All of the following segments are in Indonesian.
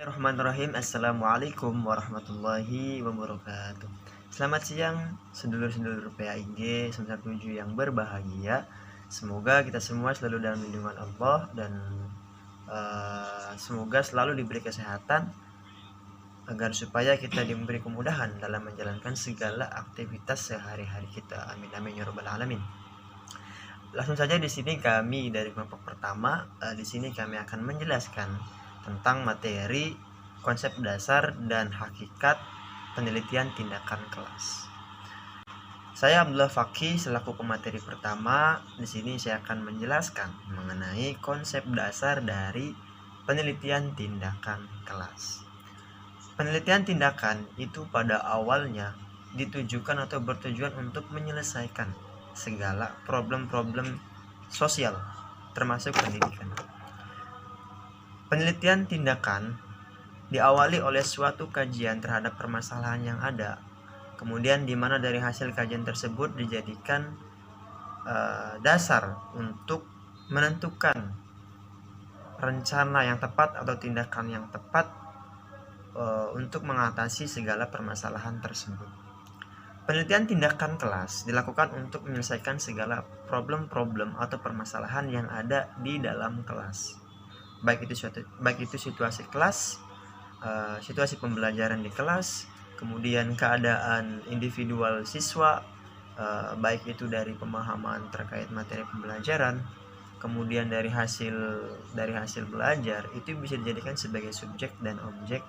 Bismillahirrahmanirrahim. Assalamualaikum warahmatullahi wabarakatuh. Selamat siang sedulur-sedulur PAIG 917 yang berbahagia. Semoga kita semua selalu dalam lindungan Allah dan semoga selalu diberi kesehatan agar supaya kita diberi kemudahan dalam menjalankan segala aktivitas sehari-hari kita. Amin amin ya rabbal alamin. Langsung saja di sini kami dari kelompok pertama, di sini kami akan menjelaskan tentang materi konsep dasar dan hakikat penelitian tindakan kelas. Saya Abdullah Fakih selaku pemateri pertama. Di sini saya akan menjelaskan mengenai konsep dasar dari penelitian tindakan kelas. Penelitian tindakan itu pada awalnya ditujukan atau bertujuan untuk menyelesaikan segala problem-problem sosial termasuk pendidikan. Penelitian tindakan diawali oleh suatu kajian terhadap permasalahan yang ada, kemudian di mana dari hasil kajian tersebut dijadikan dasar untuk menentukan rencana yang tepat atau tindakan yang tepat untuk mengatasi segala permasalahan tersebut. Penelitian tindakan kelas dilakukan untuk menyelesaikan segala problem-problem atau permasalahan yang ada di dalam kelas. Baik itu situasi kelas, situasi pembelajaran di kelas, kemudian keadaan individual siswa, baik itu dari pemahaman terkait materi pembelajaran, kemudian dari hasil belajar, itu bisa dijadikan sebagai subjek dan objek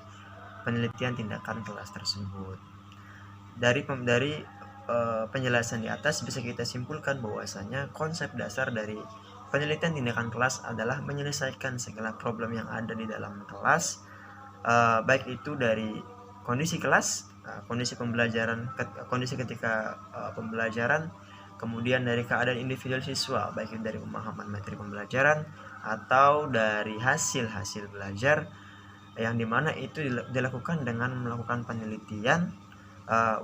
penelitian tindakan kelas tersebut. Dari penjelasan di atas bisa kita simpulkan bahwasanya konsep dasar dari penelitian tindakan kelas adalah menyelesaikan segala problem yang ada di dalam kelas, baik itu dari kondisi kelas, kondisi pembelajaran, kondisi ketika pembelajaran, kemudian dari keadaan individual siswa, baik itu dari pemahaman materi pembelajaran atau dari hasil belajar, yang dimana itu dilakukan dengan melakukan penelitian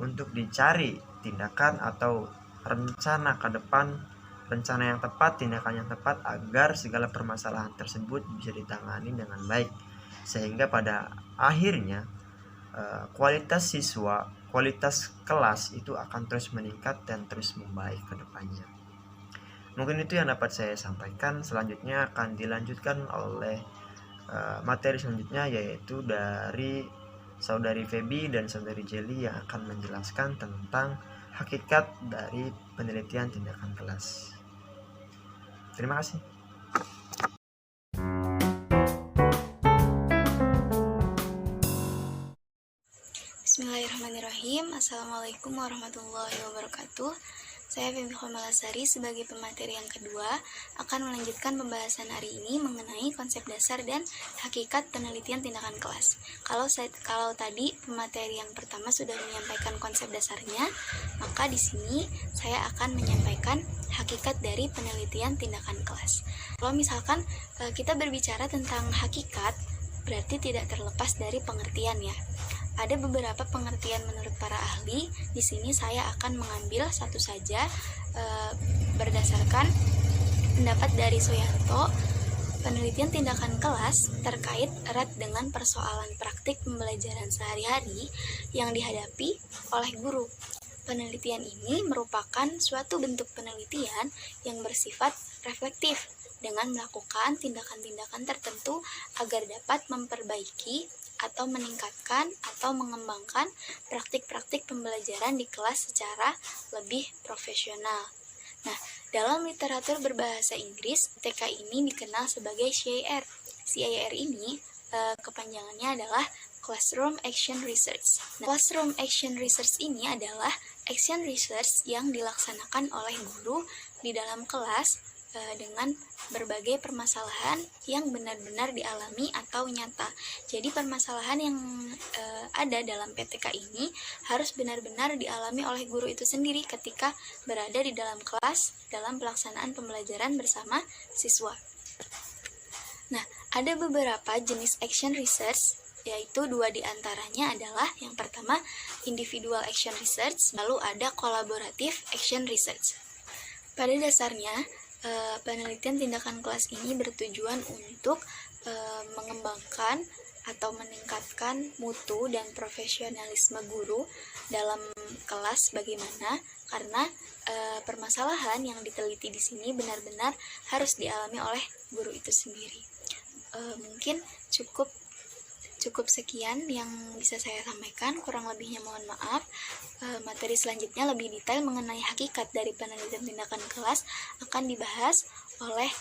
untuk dicari tindakan atau rencana ke depan, rencana yang tepat, tindakan yang tepat agar segala permasalahan tersebut bisa ditangani dengan baik, sehingga pada akhirnya kualitas siswa, kualitas kelas itu akan terus meningkat dan terus membaik ke depannya. Mungkin itu yang dapat saya sampaikan. Selanjutnya akan dilanjutkan oleh materi selanjutnya, yaitu dari Saudari Feby dan Saudari Jelly yang akan menjelaskan tentang hakikat dari penelitian tindakan kelas. Terima kasih. Bismillahirrahmanirrahim. Assalamualaikum warahmatullahi wabarakatuh. Saya Feby Khomalasari sebagai pemateri yang kedua akan melanjutkan pembahasan hari ini mengenai konsep dasar dan hakikat penelitian tindakan kelas. Kalau tadi pemateri yang pertama sudah menyampaikan konsep dasarnya, maka di sini saya akan menyampaikan hakikat dari penelitian tindakan kelas. Kalau misalkan kita berbicara tentang hakikat, berarti tidak terlepas dari pengertian ya. Ada beberapa pengertian menurut para ahli. Di sini saya akan mengambil satu saja berdasarkan pendapat dari Soeharto. Penelitian tindakan kelas terkait erat dengan persoalan praktik pembelajaran sehari-hari yang dihadapi oleh guru. Penelitian ini merupakan suatu bentuk penelitian yang bersifat reflektif dengan melakukan tindakan-tindakan tertentu agar dapat memperbaiki atau meningkatkan atau mengembangkan praktik-praktik pembelajaran di kelas secara lebih profesional. Nah, dalam literatur berbahasa Inggris, TK ini dikenal sebagai CAR. CAR ini kepanjangannya adalah Classroom Action Research. Nah, Classroom Action Research ini adalah action research yang dilaksanakan oleh guru di dalam kelas dengan berbagai permasalahan yang benar-benar dialami atau nyata. Jadi permasalahan yang ada dalam PTK ini harus benar-benar dialami oleh guru itu sendiri ketika berada di dalam kelas dalam pelaksanaan pembelajaran bersama siswa. Nah, ada beberapa jenis action research, yaitu dua diantaranya adalah yang pertama individual action research, lalu ada collaborative action research. Pada dasarnya penelitian tindakan kelas ini bertujuan untuk mengembangkan atau meningkatkan mutu dan profesionalisme guru dalam kelas bagaimana, karena permasalahan yang diteliti di sini benar-benar harus dialami oleh guru itu sendiri. Mungkin cukup sekian yang bisa saya sampaikan, kurang lebihnya mohon maaf. Materi selanjutnya lebih detail mengenai hakikat dari penelitian tindakan kelas akan dibahas oleh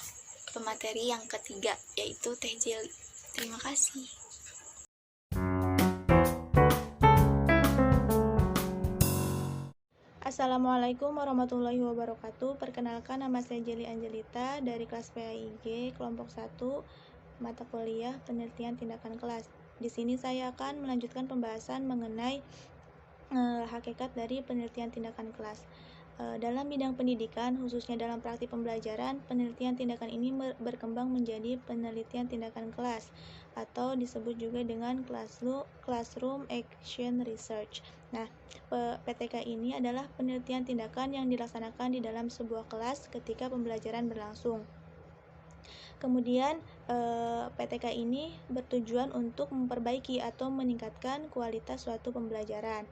pemateri yang ketiga, yaitu Teh Jeli. Terima kasih. Assalamualaikum warahmatullahi wabarakatuh. Perkenalkan, nama saya Jeli Angelita dari kelas PAIG kelompok 1 mata kuliah penelitian tindakan kelas. Di sini saya akan melanjutkan pembahasan mengenai hakikat dari penelitian tindakan kelas. Dalam bidang pendidikan, khususnya dalam praktik pembelajaran, penelitian tindakan ini berkembang menjadi penelitian tindakan kelas atau disebut juga dengan Classroom Action Research. Nah, PTK ini adalah penelitian tindakan yang dilaksanakan di dalam sebuah kelas ketika pembelajaran berlangsung. Kemudian PTK ini bertujuan untuk memperbaiki atau meningkatkan kualitas suatu pembelajaran.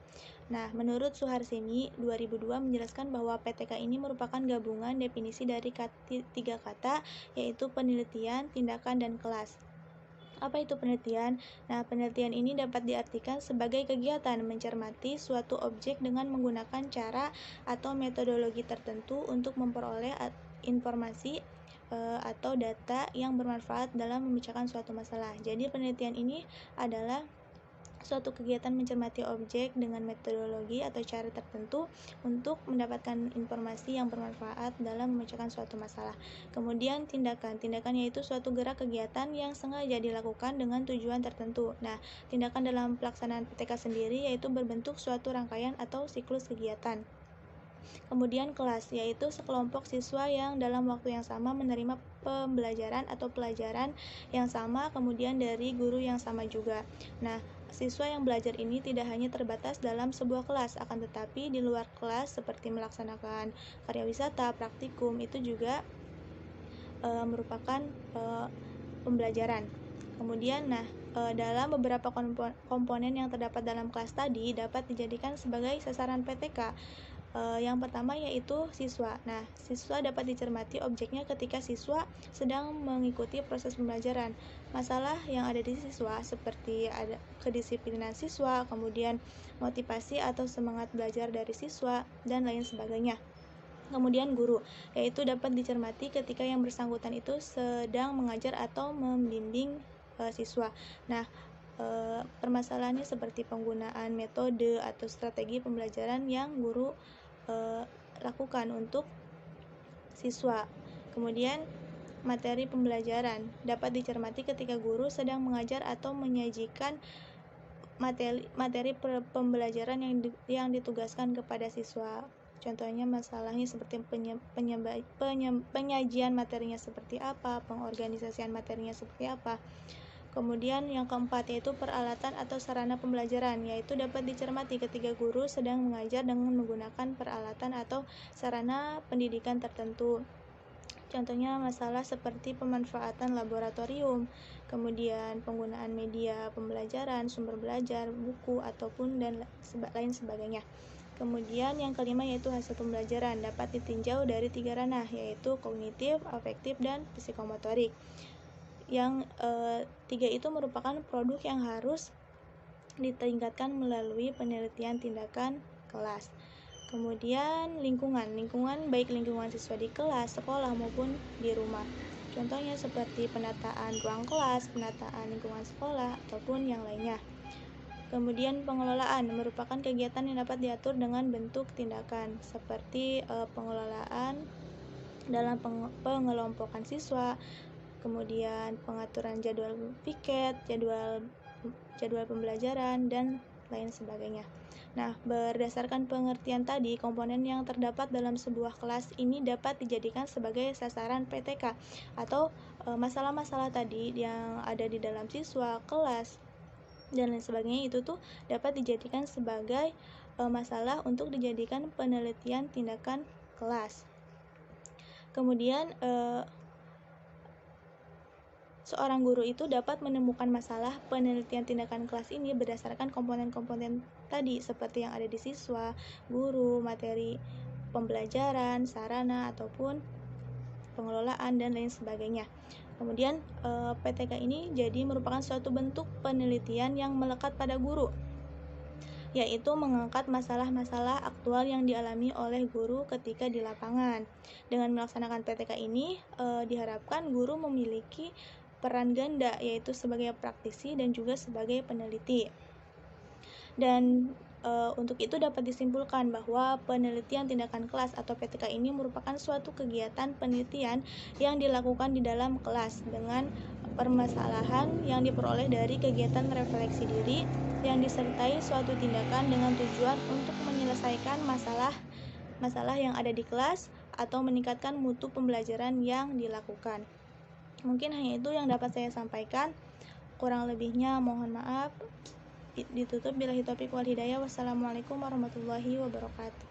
Nah, menurut Suharsini 2002 menjelaskan bahwa PTK ini merupakan gabungan definisi dari tiga kata, yaitu penelitian, tindakan, dan kelas. Apa itu penelitian? Nah, penelitian ini dapat diartikan sebagai kegiatan mencermati suatu objek dengan menggunakan cara atau metodologi tertentu untuk memperoleh informasi atau data yang bermanfaat dalam memecahkan suatu masalah. Jadi, penelitian ini adalah suatu kegiatan mencermati objek dengan metodologi atau cara tertentu untuk mendapatkan informasi yang bermanfaat dalam memecahkan suatu masalah. Kemudian tindakan yaitu suatu gerak kegiatan yang sengaja dilakukan dengan tujuan tertentu. Nah, tindakan dalam pelaksanaan PTK sendiri yaitu berbentuk suatu rangkaian atau siklus kegiatan. Kemudian kelas, yaitu sekelompok siswa yang dalam waktu yang sama menerima pembelajaran atau pelajaran yang sama, kemudian dari guru yang sama juga. Nah, siswa yang belajar ini tidak hanya terbatas dalam sebuah kelas, akan tetapi di luar kelas seperti melaksanakan karya wisata, praktikum, itu juga merupakan pembelajaran. Kemudian, dalam beberapa komponen yang terdapat dalam kelas tadi dapat dijadikan sebagai sasaran PTK. Yang pertama yaitu siswa. Nah, siswa dapat dicermati objeknya ketika siswa sedang mengikuti proses pembelajaran. Masalah yang ada di siswa seperti ada kedisiplinan siswa, kemudian motivasi atau semangat belajar dari siswa, dan lain sebagainya. Kemudian guru, yaitu dapat dicermati ketika yang bersangkutan itu sedang mengajar atau membimbing siswa. Nah, permasalahannya seperti penggunaan metode atau strategi pembelajaran yang guru lakukan untuk siswa. Kemudian materi pembelajaran dapat dicermati ketika guru sedang mengajar atau menyajikan materi pembelajaran yang ditugaskan kepada siswa. Contohnya masalahnya seperti penyajian materinya seperti apa, pengorganisasian materinya seperti apa. Kemudian yang keempat yaitu peralatan atau sarana pembelajaran, yaitu dapat dicermati ketika guru sedang mengajar dengan menggunakan peralatan atau sarana pendidikan tertentu. Contohnya masalah seperti pemanfaatan laboratorium, kemudian penggunaan media pembelajaran, sumber belajar, buku, ataupun dan lain sebagainya. Kemudian yang kelima yaitu hasil pembelajaran dapat ditinjau dari tiga ranah, yaitu kognitif, afektif, dan psikomotorik. Yang tiga itu merupakan produk yang harus ditingkatkan melalui penelitian tindakan kelas. Kemudian lingkungan baik lingkungan siswa di kelas, sekolah maupun di rumah. Contohnya seperti penataan ruang kelas, penataan lingkungan sekolah, ataupun yang lainnya. Kemudian pengelolaan merupakan kegiatan yang dapat diatur dengan bentuk tindakan seperti pengelolaan dalam pengelompokan siswa, kemudian pengaturan jadwal piket, jadwal pembelajaran, dan lain sebagainya. Nah, berdasarkan pengertian tadi, komponen yang terdapat dalam sebuah kelas ini dapat dijadikan sebagai sasaran PTK atau masalah-masalah tadi yang ada di dalam siswa, kelas, dan lain sebagainya itu tuh dapat dijadikan sebagai masalah untuk dijadikan penelitian tindakan kelas. Kemudian seorang guru itu dapat menemukan masalah penelitian tindakan kelas ini berdasarkan komponen-komponen tadi seperti yang ada di siswa, guru, materi pembelajaran, sarana ataupun pengelolaan dan lain sebagainya. Kemudian PTK ini jadi merupakan suatu bentuk penelitian yang melekat pada guru, yaitu mengangkat masalah-masalah aktual yang dialami oleh guru ketika di lapangan. Dengan melaksanakan PTK ini diharapkan guru memiliki peran ganda, yaitu sebagai praktisi dan juga sebagai peneliti. Dan untuk itu dapat disimpulkan bahwa penelitian tindakan kelas atau PTK ini merupakan suatu kegiatan penelitian yang dilakukan di dalam kelas dengan permasalahan yang diperoleh dari kegiatan refleksi diri yang disertai suatu tindakan dengan tujuan untuk menyelesaikan masalah yang ada di kelas atau meningkatkan mutu pembelajaran yang dilakukan. Mungkin hanya itu yang dapat saya sampaikan. Kurang lebihnya mohon maaf. Ditutup billahi taufiq wal hidayah. Wassalamualaikum warahmatullahi wabarakatuh.